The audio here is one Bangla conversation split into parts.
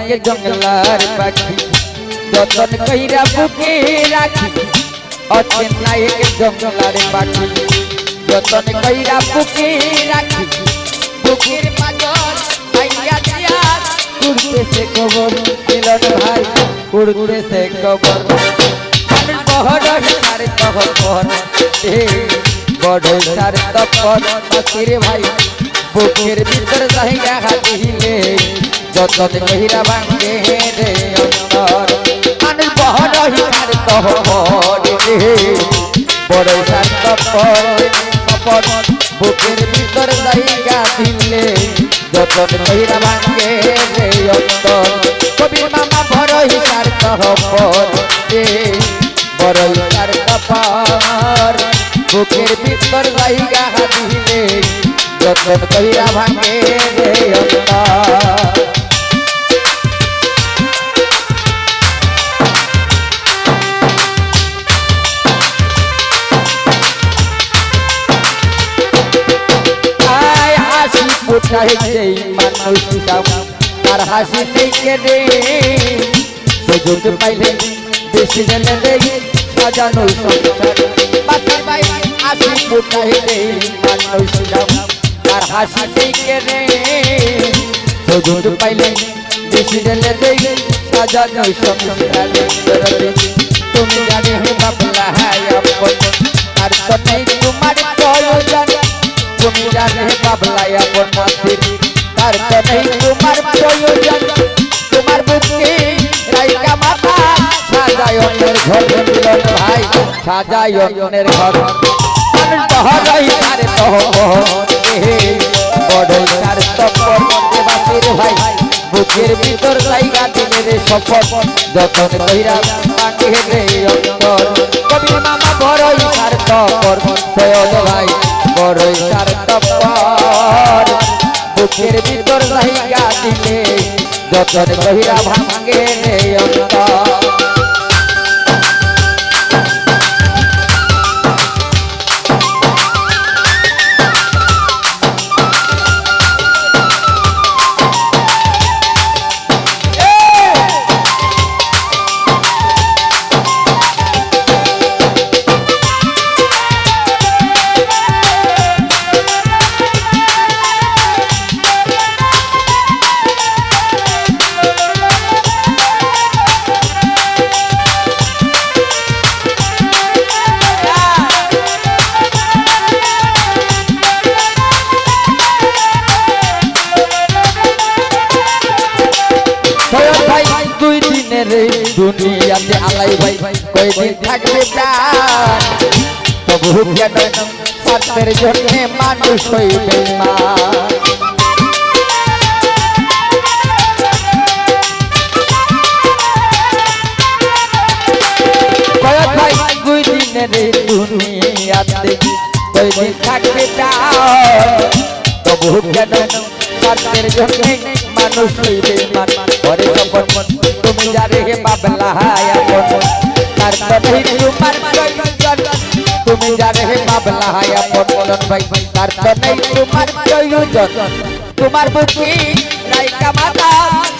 এক জঙ্গলার পাখি যতন কইরা বুকে রাখি অচেনাই এক জঙ্গলার পাখি যতন কইরা বুকে রাখি বুকের পাজর ভাইয়া দিয়া কুড়তেছে কবর মিলন ভাই কুড়তেছে কবর বড় সার তহর বড় সার তপর মাসির ভাই বুকের ভিতর জায়গা দিলে যতন কইরা ভাঙে রে অন্তর মানুষ বড় সার তহর বড় সার তপর বুকের ভিতর জায়গা দিলে যতন কইরা ভাঙে রে অন্তর কবির মামা বড় সার তহর বড় সার তপর বুকের ভিতর জায়গা দিলে যতন কইরা ভাঙে রে অন্তর উঠাই যেই মানুষটা তার হাসি থেকে রে সুযোগ পাইলে বেশি জেনে দেই সাজানো সংসার বাতির ভাই হাসি উঠাই যেই মানুষটা তার হাসি থেকে রে সুযোগ পাইলে বেশি জেনে দেই সাজানো সংসার তুমি জানে হে বাবলা হায় আপন আর তো নেই তোমার প্রয়োজন তুমি জানে বাবলাই আপন নাসির তার তো নেই তোমার প্রয়োজন তোমার বুকে রাইকা মাথা সাজায় অন্যের ঘর মিলন ভাই সাজায় অন্যের ঘর মানুষ বড়ই তার বড়ই তার তপর বাসির ভাই বুকের ভিতর জায়গা দিলে রে সফল যতন কইরা ভাঙে রে অন্তর কবির মামা বড়ই তার তপর সৈয়দ ভাই বড়ই সার তপর বুকের ভিতর জায়গা দিলে যতন কইরা ভাঙে রে অন্তর দুনিয়াতে আলাই ভাই কয়দিন থাকবে প্রাণ তবু কেন স্বার্থের জন্য মানুষ হইবে মা কয়েক ভাই দুই দিনের দুনিয়াতে কয়দিন থাকবে প্রাণ তবু কেন স্বার্থের জন্য মানুষ হইবে মান ঘরে সপন তুমি যারে হে বাবলা হায় আপন তার তো নেই তোমার প্রয়োজন তুমি যারে হে বাবলা হায় আপন বলন ভাই তার তো নেই তোমার প্রয়োজন তোমার বুকে রাইকা মাথা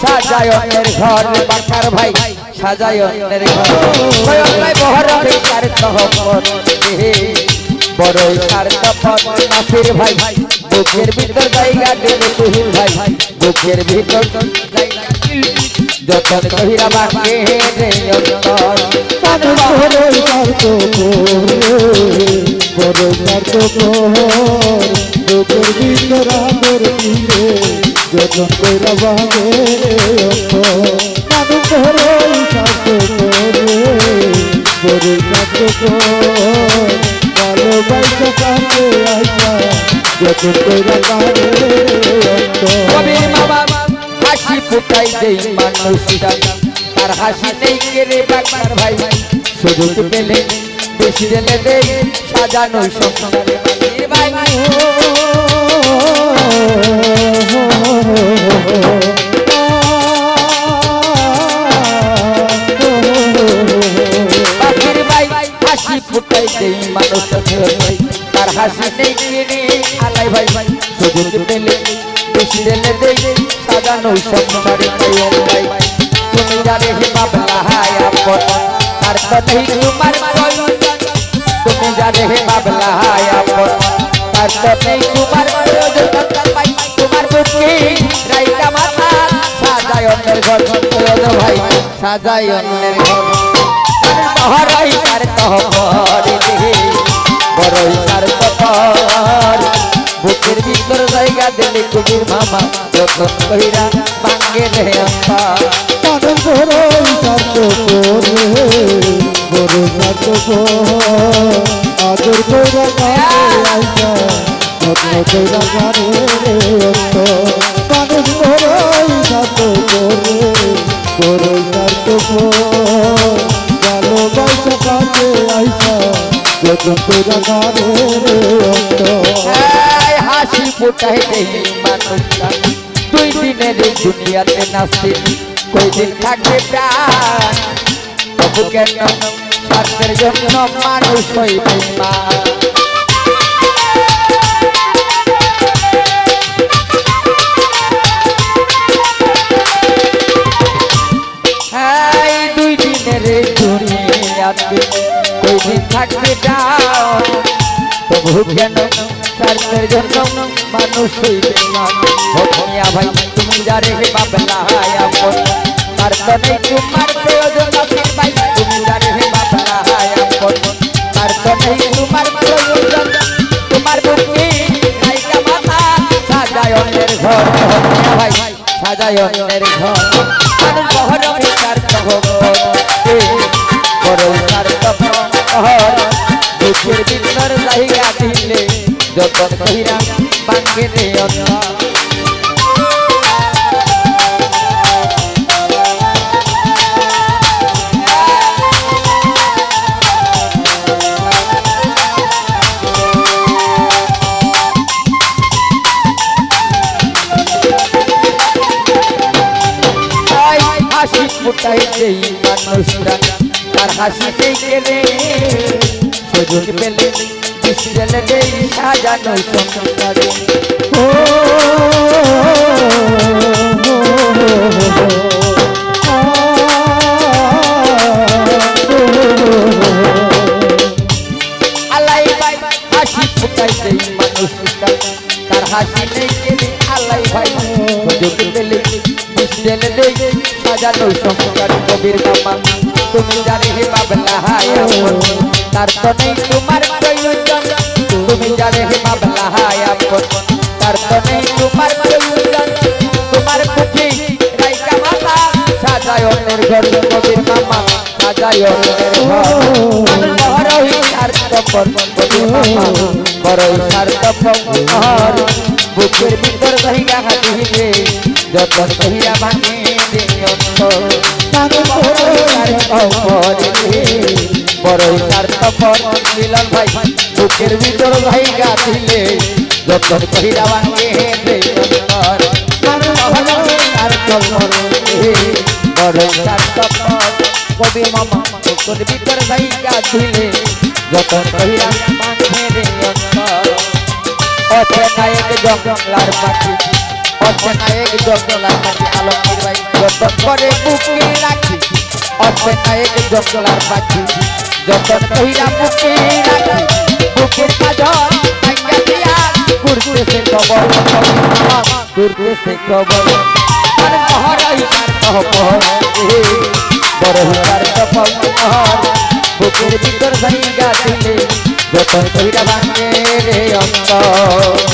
সাজায় অন্যের ঘর বাকার ভাই সাজায় অন্যের ঘর কয়ন ভাই বহরে তার তহপর বড়ই সার তপন নাসির ভাই বুকের ভিতর জায়গা দিলে তুহিল ভাই বুকের ভিতর জায়গা যতন কইরা ভাঙে রে অন্তর মানুষ বড়ই সার তপর বুকের ভিতর আদর দিলে যতন কইরা ভাঙে রে অন্তর মানুষ বড়ই সার তপর ভালোবাসা কাছে আইসা যতন কইরা ভাঙে রে অন্তর কবির মামা হাসি ফুটাই দেই মানুষটা তার হাসি নেই কেড়ে বাগবার ভাই সুযোগ পেলে বেশি জেলে দেই সাজানো সংসারে ভাই হাসি ফুটাই দেই মানুষটা তার হাসি নেই কেড়ে আলাই ভাই সুযোগ পেলে বেশি জেলে দেই সাজানো সংসারে ভাই তার তো নেই তোমার প্রয়োজন তুমি জানে হে বাবলা আপন তার তো নেই তোমার প্রয়োজন ভাই তোমার বুকে রাইকা মাথা সাজায় অন্যের ঘর ভাই সাজায় অন্যের ঘর বড়ই তার তহরে বড়ই তার তহর বুকের ভিতর জায়গা দিলে কবির মামা যতন কইরা ভাঙ্গে রে আম্মা মানুষ বড়ই সার্থ করে বড় সার্থ আদর কইরা গানে আইসা যত্ন কইরা গানে অন্ত মানুষ বড়ই সার্থ করে বড়ই সার্থ ভালোবাসা কাছে আইসা যত্ন কইরা গানে অন্ত হাসি ফুটাই দেই মানুষটা দুই দিনের এই দুনিয়াতে নাচতে কই দিন থাকবে প্রাণ তবু কেন স্বার্থের জন্য মানুষ হইবে মা দুই দিনের এই দুনিয়াতে কই দিন থাকবে প্রাণ তবু কেন স্বার্থের জন্য মানুষ হইবে না মিয়া ভাই তুমি যারে হে বাবলা আপন তার তো নেই তোমার প্রয়োজন ভাই তুমি যারে হে বাবলা আপন তার তো নেই তোমার প্রয়োজন তোমার বুকে রাইকা মাথা সাজায় অন্যের ঘর মিয়া ভাই সাজায় অন্যের ঘর মানুষ বহর বিচার বড় স্বার্থ হর বুকের ভিতর জায়গা দিলে যতন কইরা ভাঙ্গে রে অন্য হাসি ফুটাই দেই মানুষরা তার হাসিতেই গেলে সুযোগ পেলে বিশাল দেই সাজানো সংসারে আলাই ভাই হাসি ফুটাই দেই মানুষরা তার হাসি নেই গেলে আলাই ভাই সুযোগ পেলে বিশাল দেই সাজানো সংসার কবির মামা তুমি জানে হে বাবলা আপন তার তো নেই তোমার প্রয়োজন তুমি জানে হে বাবলা আপন তার তো নেই তোমার প্রয়োজন তোমার পুঁথি রাইকা মাথা সাজায় অন্যের ঘর কবির মামা সাজায় অন্যের ঘর বড়ই স্বার্থপর কবির মামা বড়ই স্বার্থপর বুকের ভিতর জায়গা দিলে যতন কইরা ভাঙে রে অন্তর বড়ই স্বার্থপর মিলন ভাই বুকের ভিতর জায়গা দিলে যতন কইরা ভাঙে রে অন্তর বড়ই স্বার্থপর কবির মামা বুকের ভিতর জায়গা দিলে যতন কইরা ভাঙে রে অন্তর অচেনায়ক জঙ্গলার পাখি অচেনায়ক জঙ্গলার পাখি আলমগীর ভাই যতন করে বুকে রাখি অচেনায়ক জঙ্গলার পাখি যতন কইরা বুকে রাখি বুকের কাজল ভাঙ্গা দিয়া ঘুরতেছে কবর ঘুরতেছে কবর আর মহারাই তার কবর বড় তার কবর বুকের ভিতর জায়গা দিলে যতন কইরা ভাঙে রে অন্তর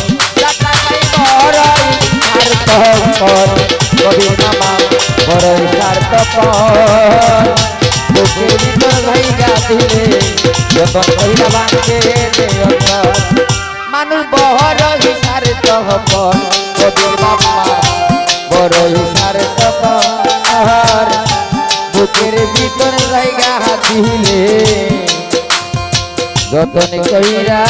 বড়ই স্বার্থপর কবির মামা বড়ই স্বার্থপর বুকের ভিতর জায়গা দিলে যতন কইরা ভাঙে রে অন্তর মানুষ বড়ই স্বার্থপর কবির মামা বড়ই স্বার্থপর বুকের ভিতর জায়গা দিলে যতন কইরা